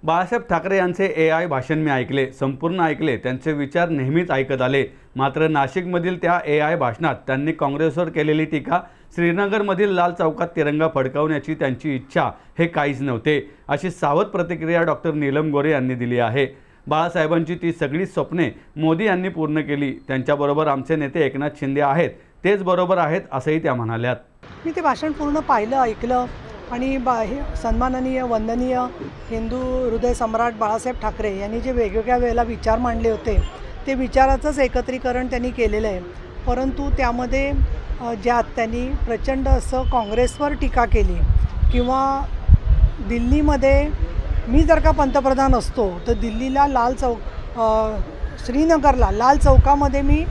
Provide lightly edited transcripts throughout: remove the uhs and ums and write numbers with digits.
बाळासाहेब ठाकरे यांचे AI भाषण मी ऐकले, संपूर्ण ऐकले. त्यांचे विचार नेहमीच ऐकत आले. मात्र नाशिकमधील त्या AI भाषणात त्यांनी काँग्रेसवर केलेली टीका, श्रीनगरमधील लाल चौकात तिरंगा फडकावण्याची त्यांची इच्छा हे काहीच नव्हते, अशी सावध प्रतिक्रिया डॉक्टर नीलम गोरे यांनी दिली आहे. बाळासाहेबांची ती सगळी स्वप्ने मोदी यांनी पूर्ण केली. त्यांच्याबरोबर आमचे नेते एकनाथ शिंदे आहेत, तेच बरोबर आहेत असंही त्या म्हणाल्यात. मी ते भाषण पूर्ण पाहिलं, ऐकलं आणि सन्माननीय वंदनीय हिंदू हृदय सम्राट बाळासाहेब ठाकरे यांनी जे वेगवेगळ्या वेळेला विचार मांडले होते ते विचाराचंच एकत्रीकरण त्यांनी केलेलं आहे. परंतु त्यामध्ये ज्यात त्यांनी प्रचंड असं काँग्रेसवर टीका केली किंवा दिल्लीमध्ये मी जर का पंतप्रधान असतो तर दिल्लीला श्रीनगरला लाल चौकामध्ये मी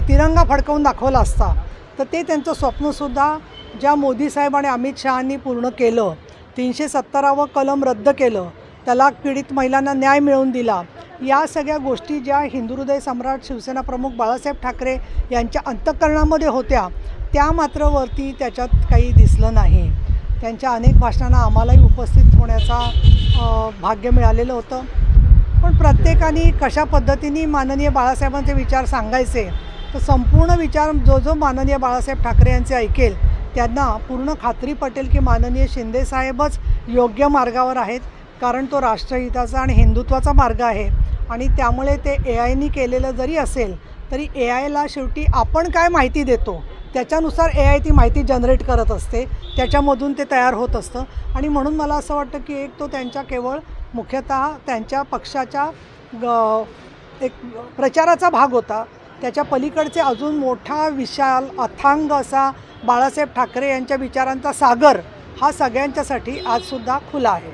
तिरंगा फडकवून दाखवला असता. तर ते त्यांचं स्वप्नसुद्धा ज्या मोदी साहेब आणि अमित शहांनी पूर्ण केलं, 370वा कलम रद्द केलं, तलाक पीडित महिलांना न्याय मिळवून दिला, या सगळ्या गोष्टी ज्या हिंदू हृदय सम्राट शिवसेना प्रमुख बाळासाहेब ठाकरे यांच्या अंतःकरणामध्ये होत्या त्या मात्र वरती त्याच्यात काही दिसलं नाही. त्यांच्या अनेक भाषणांना आम्हालाही उपस्थित होण्याचा भाग्य मिळालेलं होतं. पण प्रत्येकाने कशा पद्धतीने माननीय बाळासाहेबांचे विचार सांगायचे, तर संपूर्ण विचार जो माननीय बाळासाहेब ठाकरे यांचे ऐकेल त्यांना पूर्ण खात्री पटेल की माननीय शिंदेसाहेबच योग्य मार्गावर आहेत. कारण तो राष्ट्रहिताचा आणि हिंदुत्वाचा मार्ग आहे आणि त्यामुळे ते AIनी केलेलं जरी असेल तरी AIला शेवटी आपण काय माहिती देतो त्याच्यानुसार AI ती माहिती जनरेट करत असते, त्याच्यामधून ते तयार होत असतं. आणि म्हणून मला असं वाटतं की एक तो त्यांच्या केवळ मुख्यतः त्यांच्या पक्षाच्या एक प्रचाराचा भाग होता. त्याच्या पलीकडचे अजून मोठा विशाल अथांग असा बाळासाहेब ठाकरे यांच्या विचारांचा सागर हा सगळ्यांच्यासाठी आजसुद्धा खुला आहे.